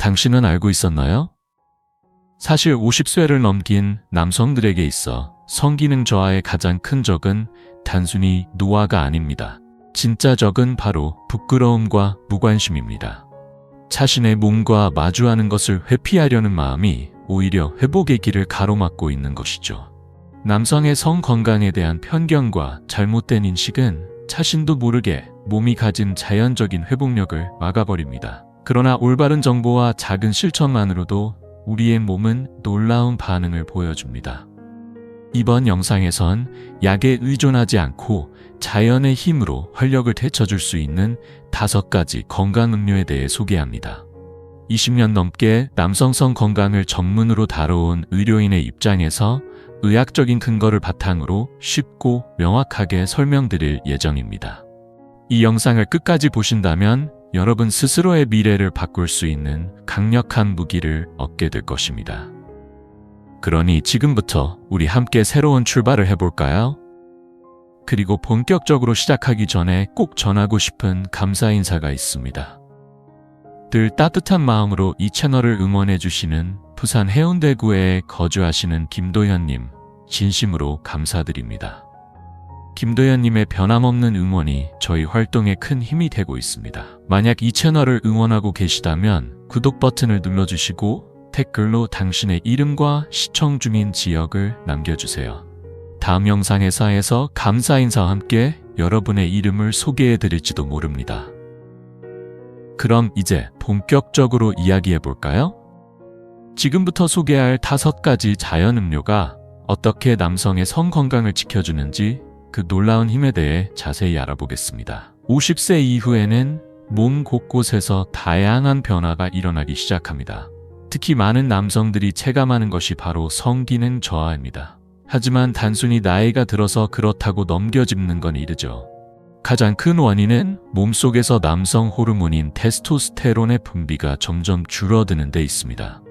당신은 알고 있었나요? 사실 50세를 넘긴 남성들에게 있어 성기능 저하의 가장 큰 적은 단순히 노화가 아닙니다. 진짜 적은 바로 부끄러움과 무관심입니다. 자신의 몸과 마주하는 것을 회피하려는 마음이 오히려 회복의 길을 가로막고 있는 것이죠. 남성의 성 건강에 대한 편견과 잘못된 인식은 자신도 모르게 몸이 가진 자연적인 회복력을 막아버립니다. 그러나 올바른 정보와 작은 실천만으로도 우리의 몸은 놀라운 반응을 보여줍니다. 이번 영상에선 약에 의존하지 않고 자연의 힘으로 활력을 되찾을 수 있는 5가지 건강 음료에 대해 소개합니다. 20년 넘게 남성성 건강을 전문으로 다뤄온 의료인의 입장에서 의학적인 근거를 바탕으로 쉽고 명확하게 설명드릴 예정입니다. 이 영상을 끝까지 보신다면 여러분 스스로의 미래를 바꿀 수 있는 강력한 무기를 얻게 될 것입니다. 그러니 지금부터 우리 함께 새로운 출발을 해볼까요? 그리고 본격적으로 시작하기 전에 꼭 전하고 싶은 감사 인사가 있습니다. 늘 따뜻한 마음으로 이 채널을 응원해주시는 부산 해운대구에 거주하시는 김도현님, 진심으로 감사드립니다. 김도현님의 변함없는 응원이 저희 활동에 큰 힘이 되고 있습니다. 만약 이 채널을 응원하고 계시다면 구독 버튼을 눌러주시고 댓글로 당신의 이름과 시청 중인 지역을 남겨주세요. 다음 영상에서 감사 인사와 함께 여러분의 이름을 소개해드릴지도 모릅니다. 그럼 이제 본격적으로 이야기해볼까요? 지금부터 소개할 5가지 자연 음료가 어떻게 남성의 성 건강을 지켜주는지 그 놀라운 힘에 대해 자세히 알아보겠습니다. 50세 이후에는 몸 곳곳에서 다양한 변화가 일어나기 시작합니다. 특히 많은 남성들이 체감하는 것이 바로 성기능 저하입니다. 하지만 단순히 나이가 들어서 그렇다고 넘겨짚는 건 이르죠. 가장 큰 원인은 몸속에서 남성 호르몬인 테스토스테론의 분비가 점점 줄어드는 데 있습니다.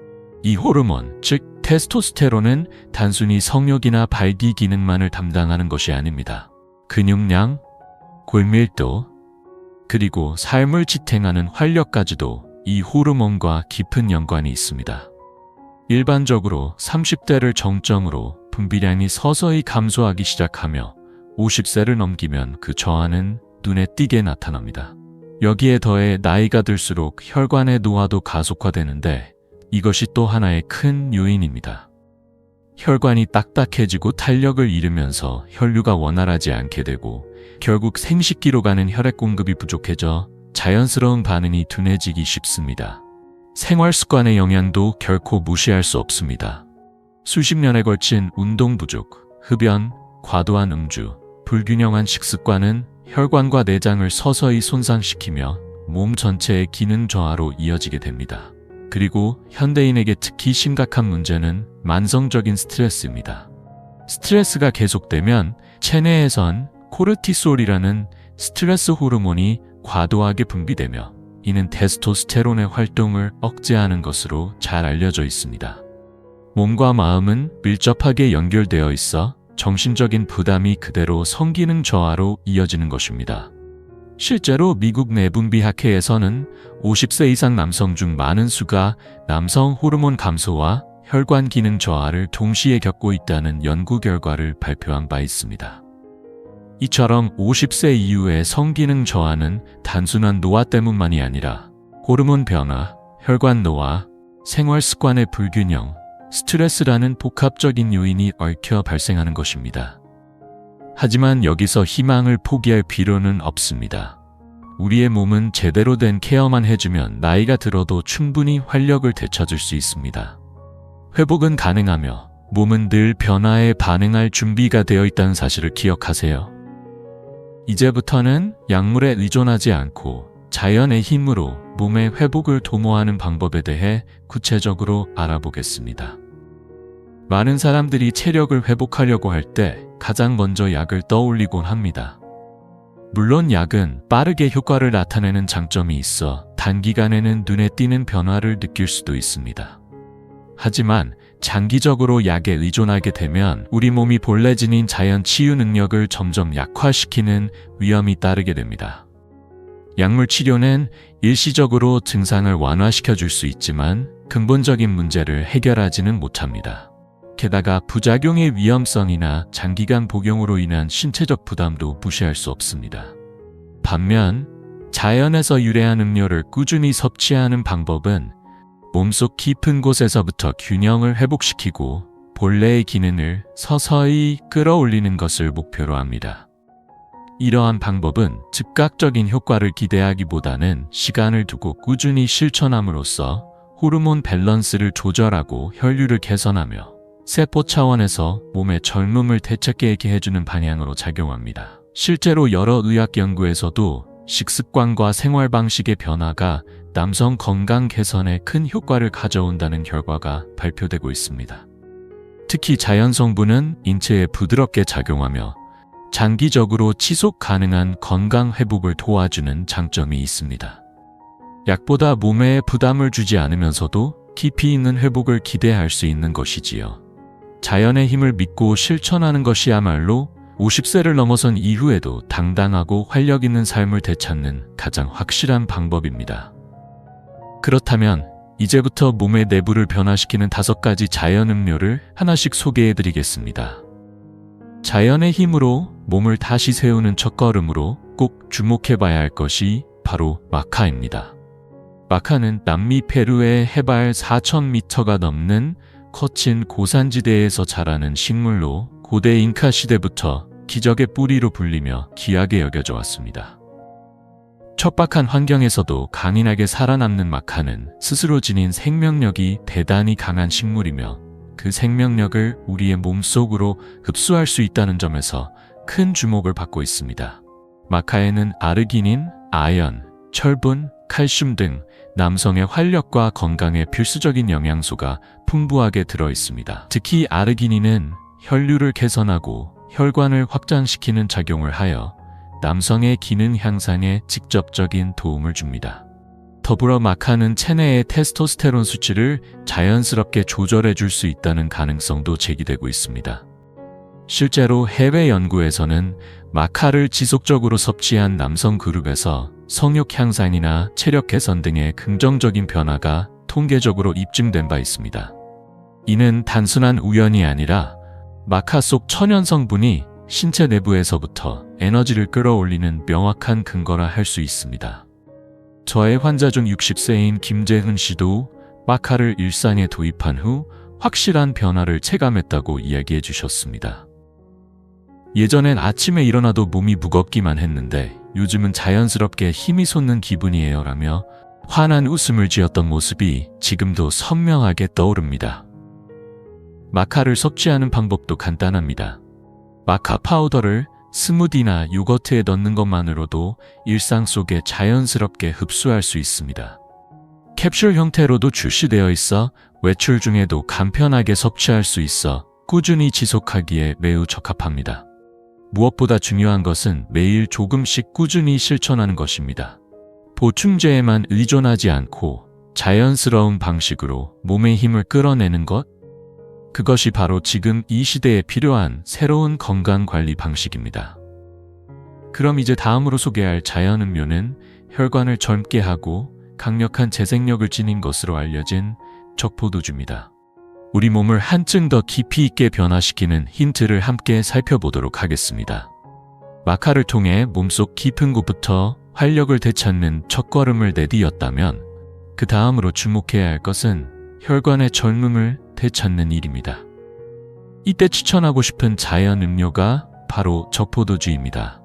이 호르몬, 즉 테스토스테론은 단순히 성욕이나 발기 기능만을 담당하는 것이 아닙니다. 근육량, 골밀도, 그리고 삶을 지탱하는 활력까지도 이 호르몬과 깊은 연관이 있습니다. 일반적으로 30대를 정점으로 분비량이 서서히 감소하기 시작하며 50세를 넘기면 그 저하는 눈에 띄게 나타납니다. 여기에 더해 나이가 들수록 혈관의 노화도 가속화되는데 이것이 또 하나의 큰 요인입니다. 혈관이 딱딱해지고 탄력을 잃으면서 혈류가 원활하지 않게 되고 결국 생식기로 가는 혈액 공급이 부족해져 자연스러운 반응이 둔해지기 쉽습니다. 생활 습관의 영향도 결코 무시할 수 없습니다. 수십 년에 걸친 운동 부족, 흡연, 과도한 음주, 불균형한 식습관은 혈관과 내장을 서서히 손상시키며 몸 전체의 기능 저하로 이어지게 됩니다. 그리고 현대인에게 특히 심각한 문제는 만성적인 스트레스입니다. 스트레스가 계속되면 체내에선 코르티솔이라는 스트레스 호르몬이 과도하게 분비되며 이는 테스토스테론의 활동을 억제하는 것으로 잘 알려져 있습니다. 몸과 마음은 밀접하게 연결되어 있어 정신적인 부담이 그대로 성기능 저하로 이어지는 것입니다. 실제로 미국 내분비학회에서는 50세 이상 남성 중 많은 수가 남성 호르몬 감소와 혈관 기능 저하를 동시에 겪고 있다는 연구 결과를 발표한 바 있습니다. 이처럼 50세 이후의 성기능 저하는 단순한 노화 때문만이 아니라 호르몬 변화, 혈관 노화, 생활 습관의 불균형, 스트레스라는 복합적인 요인이 얽혀 발생하는 것입니다. 하지만 여기서 희망을 포기할 필요는 없습니다. 우리의 몸은 제대로 된 케어만 해주면 나이가 들어도 충분히 활력을 되찾을 수 있습니다. 회복은 가능하며 몸은 늘 변화에 반응할 준비가 되어 있다는 사실을 기억하세요. 이제부터는 약물에 의존하지 않고 자연의 힘으로 몸의 회복을 도모하는 방법에 대해 구체적으로 알아보겠습니다. 많은 사람들이 체력을 회복하려고 할 때 가장 먼저 약을 떠올리곤 합니다. 물론 약은 빠르게 효과를 나타내는 장점이 있어 단기간에는 눈에 띄는 변화를 느낄 수도 있습니다. 하지만 장기적으로 약에 의존하게 되면 우리 몸이 본래 지닌 자연 치유 능력을 점점 약화시키는 위험이 따르게 됩니다. 약물 치료는 일시적으로 증상을 완화시켜 줄 수 있지만 근본적인 문제를 해결하지는 못합니다. 게다가 부작용의 위험성이나 장기간 복용으로 인한 신체적 부담도 무시할 수 없습니다. 반면 자연에서 유래한 음료를 꾸준히 섭취하는 방법은 몸속 깊은 곳에서부터 균형을 회복시키고 본래의 기능을 서서히 끌어올리는 것을 목표로 합니다. 이러한 방법은 즉각적인 효과를 기대하기보다는 시간을 두고 꾸준히 실천함으로써 호르몬 밸런스를 조절하고 혈류를 개선하며 세포 차원에서 몸의 젊음을 되찾게 해주는 방향으로 작용합니다. 실제로 여러 의학 연구에서도 식습관과 생활 방식의 변화가 남성 건강 개선에 큰 효과를 가져온다는 결과가 발표되고 있습니다. 특히 자연 성분은 인체에 부드럽게 작용하며 장기적으로 지속 가능한 건강 회복을 도와주는 장점이 있습니다. 약보다 몸에 부담을 주지 않으면서도 깊이 있는 회복을 기대할 수 있는 것이지요. 자연의 힘을 믿고 실천하는 것이야말로 50세를 넘어선 이후에도 당당하고 활력 있는 삶을 되찾는 가장 확실한 방법입니다. 그렇다면 이제부터 몸의 내부를 변화시키는 5가지 자연 음료를 하나씩 소개해드리겠습니다. 자연의 힘으로 몸을 다시 세우는 첫걸음으로 꼭 주목해봐야 할 것이 바로 마카입니다. 마카는 남미 페루의 해발 4,000m가 넘는 거친 고산지대에서 자라는 식물로 고대 잉카 시대부터 기적의 뿌리로 불리며 귀하게 여겨져 왔습니다. 척박한 환경에서도 강인하게 살아남는 마카는 스스로 지닌 생명력이 대단히 강한 식물이며 그 생명력을 우리의 몸속으로 흡수할 수 있다는 점에서 큰 주목을 받고 있습니다. 마카에는 아르기닌, 아연, 철분, 칼슘 등 남성의 활력과 건강에 필수적인 영양소가 풍부하게 들어 있습니다. 특히 아르기닌은 혈류를 개선하고 혈관을 확장시키는 작용을 하여 남성의 기능 향상에 직접적인 도움을 줍니다. 더불어 마카는 체내의 테스토스테론 수치를 자연스럽게 조절해 줄 수 있다는 가능성도 제기되고 있습니다. 실제로 해외 연구에서는 마카를 지속적으로 섭취한 남성 그룹에서 성욕 향상이나 체력 개선 등의 긍정적인 변화가 통계적으로 입증된 바 있습니다. 이는 단순한 우연이 아니라 마카 속 천연 성분이 신체 내부에서부터 에너지를 끌어올리는 명확한 근거라 할 수 있습니다. 저의 환자 중 60세인 김재훈 씨도 마카를 일상에 도입한 후 확실한 변화를 체감했다고 이야기해 주셨습니다. 예전엔 아침에 일어나도 몸이 무겁기만 했는데 요즘은 자연스럽게 힘이 솟는 기분이에요 라며 환한 웃음을 지었던 모습이 지금도 선명하게 떠오릅니다. 마카를 섭취하는 방법도 간단합니다. 마카 파우더를 스무디나 요거트에 넣는 것만으로도 일상 속에 자연스럽게 흡수할 수 있습니다. 캡슐 형태로도 출시되어 있어 외출 중에도 간편하게 섭취할 수 있어 꾸준히 지속하기에 매우 적합합니다. 무엇보다 중요한 것은 매일 조금씩 꾸준히 실천하는 것입니다. 보충제에만 의존하지 않고 자연스러운 방식으로 몸의 힘을 끌어내는 것, 그것이 바로 지금 이 시대에 필요한 새로운 건강관리 방식입니다. 그럼 이제 다음으로 소개할 자연 음료는 혈관을 젊게 하고 강력한 재생력을 지닌 것으로 알려진 적포도주입니다. 우리 몸을 한층 더 깊이 있게 변화시키는 힌트를 함께 살펴보도록 하겠습니다. 마카를 통해 몸속 깊은 곳부터 활력을 되찾는 첫걸음을 내디뎠다면 그 다음으로 주목해야 할 것은 혈관의 젊음을 되찾는 일입니다. 이때 추천하고 싶은 자연 음료가 바로 적포도주입니다.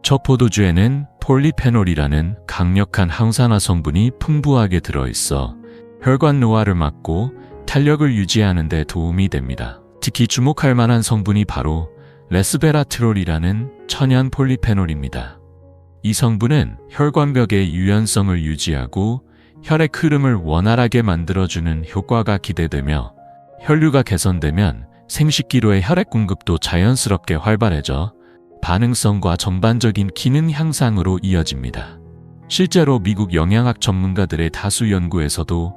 적포도주에는 폴리페놀이라는 강력한 항산화 성분이 풍부하게 들어있어 혈관 노화를 막고 탄력을 유지하는 데 도움이 됩니다. 특히 주목할 만한 성분이 바로 레스베라트롤이라는 천연 폴리페놀입니다. 이 성분은 혈관벽의 유연성을 유지하고 혈액 흐름을 원활하게 만들어주는 효과가 기대되며 혈류가 개선되면 생식기로의 혈액 공급도 자연스럽게 활발해져 반응성과 전반적인 기능 향상으로 이어집니다. 실제로 미국 영양학 전문가들의 다수 연구에서도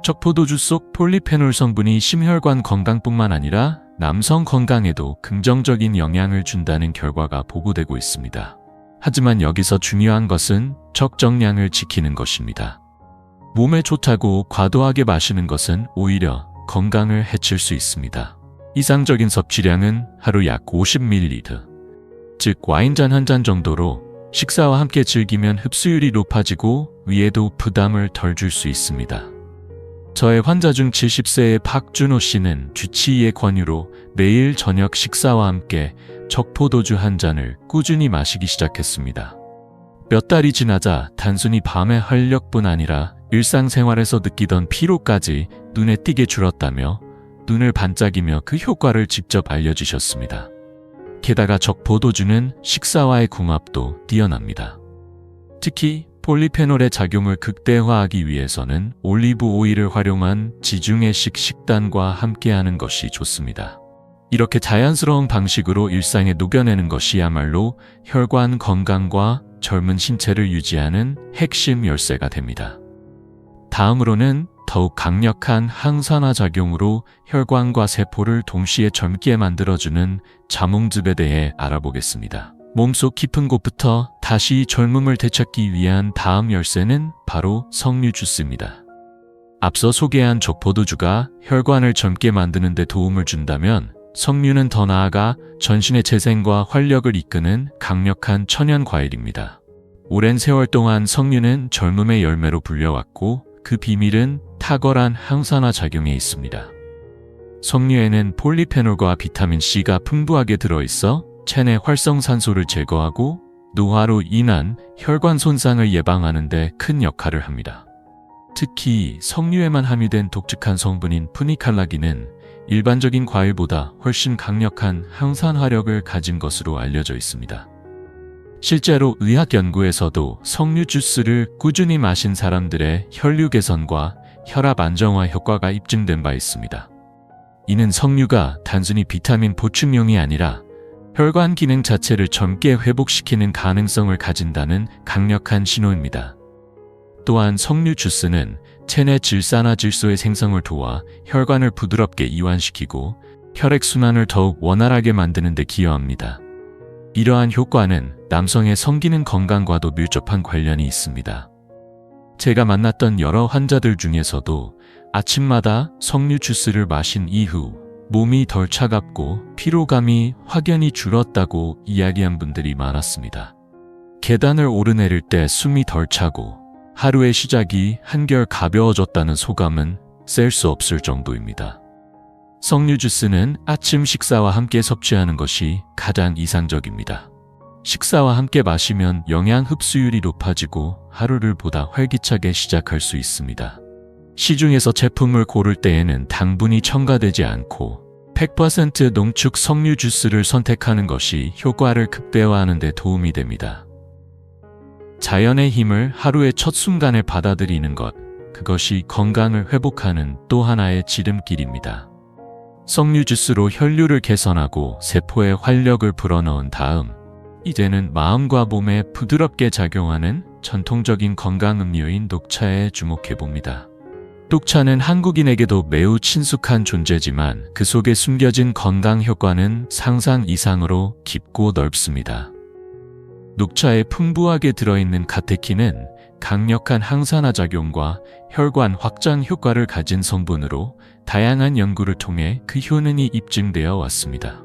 적포도주 속 폴리페놀 성분이 심혈관 건강뿐만 아니라 남성 건강에도 긍정적인 영향을 준다는 결과가 보고되고 있습니다. 하지만 여기서 중요한 것은 적정량을 지키는 것입니다. 몸에 좋다고 과도하게 마시는 것은 오히려 건강을 해칠 수 있습니다. 이상적인 섭취량은 하루 약 50ml, 즉 와인잔 한 잔 정도로 식사와 함께 즐기면 흡수율이 높아지고 위에도 부담을 덜 줄 수 있습니다. 저의 환자 중 70세의 박준호 씨는 주치의의 권유로 매일 저녁 식사와 함께 적포도주 한 잔을 꾸준히 마시기 시작했습니다. 몇 달이 지나자 단순히 밤의 활력뿐 아니라 일상생활에서 느끼던 피로까지 눈에 띄게 줄었다며 눈을 반짝이며 그 효과를 직접 알려주셨습니다. 게다가 적포도주는 식사와의 궁합도 뛰어납니다. 특히 폴리페놀의 작용을 극대화하기 위해서는 올리브 오일을 활용한 지중해식 식단과 함께하는 것이 좋습니다. 이렇게 자연스러운 방식으로 일상에 녹여내는 것이야말로 혈관 건강과 젊은 신체를 유지하는 핵심 열쇠가 됩니다. 다음으로는 더욱 강력한 항산화 작용으로 혈관과 세포를 동시에 젊게 만들어주는 자몽즙에 대해 알아보겠습니다. 몸속 깊은 곳부터 다시 젊음을 되찾기 위한 다음 열쇠는 바로 석류 주스입니다. 앞서 소개한 적포도주가 혈관을 젊게 만드는 데 도움을 준다면 석류는 더 나아가 전신의 재생과 활력을 이끄는 강력한 천연 과일입니다. 오랜 세월 동안 석류는 젊음의 열매로 불려왔고 그 비밀은 탁월한 항산화 작용에 있습니다. 석류에는 폴리페놀과 비타민 C가 풍부하게 들어있어 체내 활성산소를 제거하고 노화로 인한 혈관 손상을 예방하는 데 큰 역할을 합니다. 특히 석류에만 함유된 독특한 성분인 푸니칼라긴은 일반적인 과일보다 훨씬 강력한 항산화력을 가진 것으로 알려져 있습니다. 실제로 의학 연구에서도 석류 주스를 꾸준히 마신 사람들의 혈류 개선과 혈압 안정화 효과가 입증된 바 있습니다. 이는 석류가 단순히 비타민 보충용이 아니라 혈관 기능 자체를 젊게 회복시키는 가능성을 가진다는 강력한 신호입니다. 또한 석류 주스는 체내 질산화질소의 생성을 도와 혈관을 부드럽게 이완시키고 혈액순환을 더욱 원활하게 만드는 데 기여합니다. 이러한 효과는 남성의 성기능 건강과도 밀접한 관련이 있습니다. 제가 만났던 여러 환자들 중에서도 아침마다 석류 주스를 마신 이후 몸이 덜 차갑고 피로감이 확연히 줄었다고 이야기한 분들이 많았습니다. 계단을 오르내릴 때 숨이 덜 차고 하루의 시작이 한결 가벼워졌다는 소감은 셀 수 없을 정도입니다. 석류 주스는 아침 식사와 함께 섭취하는 것이 가장 이상적입니다. 식사와 함께 마시면 영양 흡수율이 높아지고 하루를 보다 활기차게 시작할 수 있습니다. 시중에서 제품을 고를 때에는 당분이 첨가되지 않고 100% 농축 석류 주스를 선택하는 것이 효과를 극대화하는 데 도움이 됩니다. 자연의 힘을 하루의 첫 순간에 받아들이는 것, 그것이 건강을 회복하는 또 하나의 지름길입니다. 석류 주스로 혈류를 개선하고 세포에 활력을 불어넣은 다음, 이제는 마음과 몸에 부드럽게 작용하는 전통적인 건강 음료인 녹차에 주목해봅니다. 녹차는 한국인에게도 매우 친숙한 존재지만 그 속에 숨겨진 건강 효과는 상상 이상으로 깊고 넓습니다. 녹차에 풍부하게 들어있는 카테킨은 강력한 항산화 작용과 혈관 확장 효과를 가진 성분으로 다양한 연구를 통해 그 효능이 입증되어 왔습니다.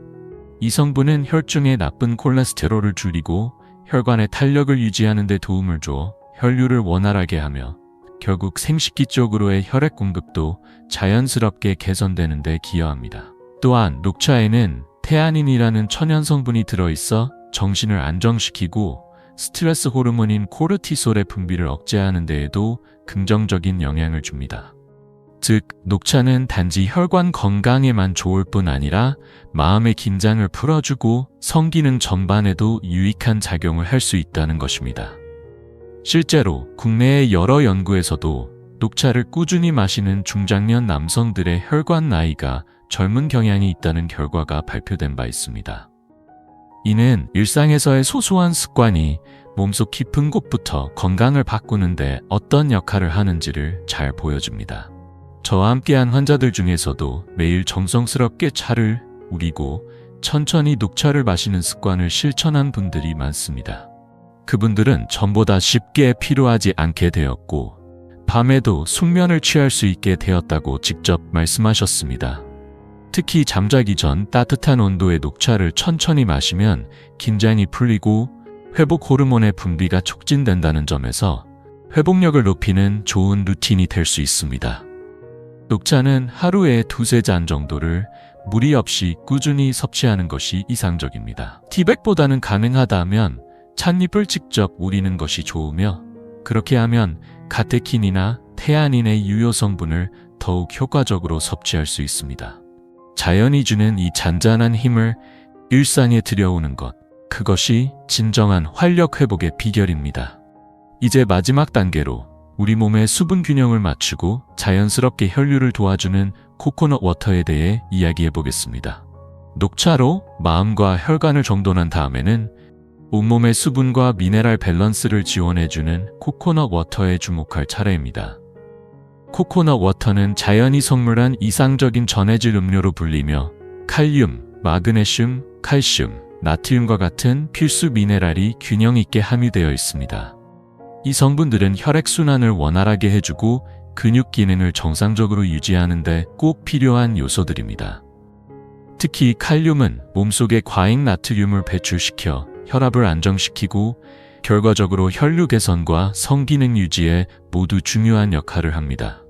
이 성분은 혈중의 나쁜 콜레스테롤을 줄이고 혈관의 탄력을 유지하는 데 도움을 줘 혈류를 원활하게 하며 결국 생식기 쪽으로의 혈액 공급도 자연스럽게 개선되는 데 기여합니다. 또한 녹차에는 테아닌이라는 천연 성분이 들어있어 정신을 안정시키고 스트레스 호르몬인 코르티솔의 분비를 억제하는 데에도 긍정적인 영향을 줍니다. 즉, 녹차는 단지 혈관 건강에만 좋을 뿐 아니라 마음의 긴장을 풀어주고 성기능 전반에도 유익한 작용을 할 수 있다는 것입니다. 실제로 국내의 여러 연구에서도 녹차를 꾸준히 마시는 중장년 남성들의 혈관 나이가 젊은 경향이 있다는 결과가 발표된 바 있습니다. 이는 일상에서의 소소한 습관이 몸속 깊은 곳부터 건강을 바꾸는데 어떤 역할을 하는지를 잘 보여줍니다. 저와 함께한 환자들 중에서도 매일 정성스럽게 차를 우리고 천천히 녹차를 마시는 습관을 실천한 분들이 많습니다. 그분들은 전보다 쉽게 피로하지 않게 되었고 밤에도 숙면을 취할 수 있게 되었다고 직접 말씀하셨습니다. 특히 잠자기 전 따뜻한 온도의 녹차를 천천히 마시면 긴장이 풀리고 회복 호르몬의 분비가 촉진된다는 점에서 회복력을 높이는 좋은 루틴이 될 수 있습니다. 녹차는 하루에 2~3잔 정도를 무리 없이 꾸준히 섭취하는 것이 이상적입니다. 티백보다는 가능하다면 찻잎을 직접 우리는 것이 좋으며, 그렇게 하면 카테킨이나 테아닌의 유효 성분을 더욱 효과적으로 섭취할 수 있습니다. 자연이 주는 이 잔잔한 힘을 일상에 들여오는 것, 그것이 진정한 활력 회복의 비결입니다. 이제 마지막 단계로 우리 몸의 수분 균형을 맞추고 자연스럽게 혈류를 도와주는 코코넛 워터에 대해 이야기해 보겠습니다. 녹차로 마음과 혈관을 정돈한 다음에는 온몸의 수분과 미네랄 밸런스를 지원해주는 코코넛 워터에 주목할 차례입니다. 코코넛 워터는 자연이 선물한 이상적인 전해질 음료로 불리며 칼륨, 마그네슘, 칼슘, 나트륨과 같은 필수 미네랄이 균형 있게 함유되어 있습니다. 이 성분들은 혈액순환을 원활하게 해주고 근육 기능을 정상적으로 유지하는 데 꼭 필요한 요소들입니다. 특히 칼륨은 몸속에 과잉 나트륨을 배출시켜 혈압을 안정시키고 결과적으로 혈류 개선과 성기능 유지에 모두 중요한 역할을 합니다.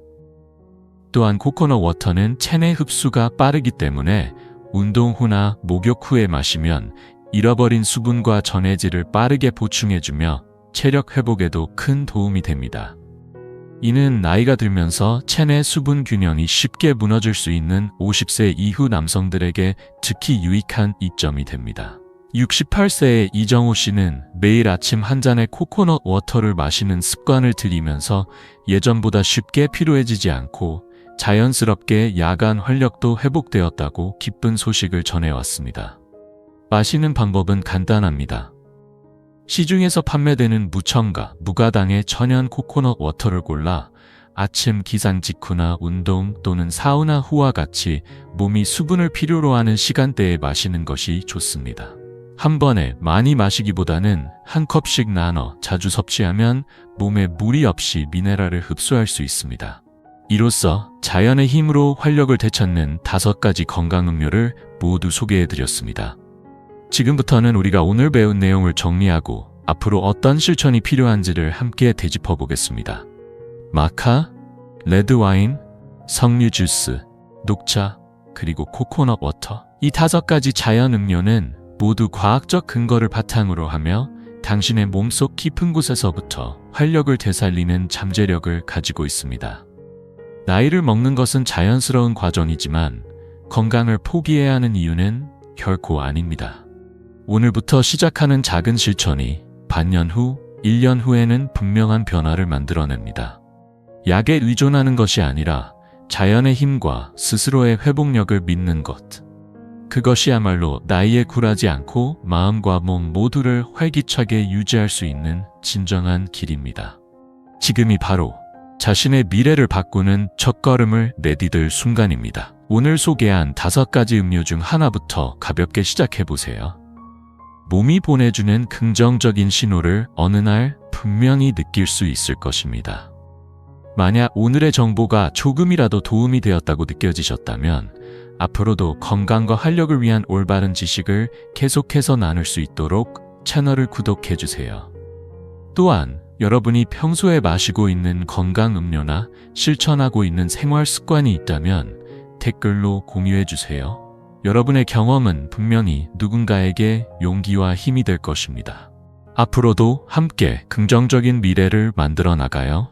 또한 코코넛 워터는 체내 흡수가 빠르기 때문에 운동 후나 목욕 후에 마시면 잃어버린 수분과 전해질을 빠르게 보충해주며 체력 회복에도 큰 도움이 됩니다. 이는 나이가 들면서 체내 수분 균형이 쉽게 무너질 수 있는 50세 이후 남성들에게 특히 유익한 이점이 됩니다. 68세의 이정호 씨는 매일 아침 한 잔의 코코넛 워터를 마시는 습관을 들이면서 예전보다 쉽게 피로해지지 않고 자연스럽게 야간 활력도 회복되었다고 기쁜 소식을 전해왔습니다. 마시는 방법은 간단합니다. 시중에서 판매되는 무첨가, 무가당의 천연 코코넛 워터를 골라 아침 기상 직후나 운동 또는 사우나 후와 같이 몸이 수분을 필요로 하는 시간대에 마시는 것이 좋습니다. 한 번에 많이 마시기보다는 한 컵씩 나눠 자주 섭취하면 몸에 무리 없이 미네랄을 흡수할 수 있습니다. 이로써 자연의 힘으로 활력을 되찾는 5가지 건강 음료를 모두 소개해드렸습니다. 지금부터는 우리가 오늘 배운 내용을 정리하고 앞으로 어떤 실천이 필요한지를 함께 되짚어 보겠습니다. 마카, 레드와인, 석류 주스, 녹차, 그리고 코코넛 워터. 이 5가지 자연 음료는 모두 과학적 근거를 바탕으로 하며 당신의 몸속 깊은 곳에서부터 활력을 되살리는 잠재력을 가지고 있습니다. 나이를 먹는 것은 자연스러운 과정이지만 건강을 포기해야 하는 이유는 결코 아닙니다. 오늘부터 시작하는 작은 실천이 반년 후, 1년 후에는 분명한 변화를 만들어냅니다. 약에 의존하는 것이 아니라 자연의 힘과 스스로의 회복력을 믿는 것. 그것이야말로 나이에 굴하지 않고 마음과 몸 모두를 활기차게 유지할 수 있는 진정한 길입니다. 지금이 바로 자신의 미래를 바꾸는 첫걸음을 내디딜 순간입니다. 오늘 소개한 5가지 음료 중 하나부터 가볍게 시작해보세요. 몸이 보내주는 긍정적인 신호를 어느 날 분명히 느낄 수 있을 것입니다. 만약 오늘의 정보가 조금이라도 도움이 되었다고 느껴지셨다면 앞으로도 건강과 활력을 위한 올바른 지식을 계속해서 나눌 수 있도록 채널을 구독해주세요. 또한 여러분이 평소에 마시고 있는 건강 음료나 실천하고 있는 생활 습관이 있다면 댓글로 공유해주세요. 여러분의 경험은 분명히 누군가에게 용기와 힘이 될 것입니다. 앞으로도 함께 긍정적인 미래를 만들어 나가요.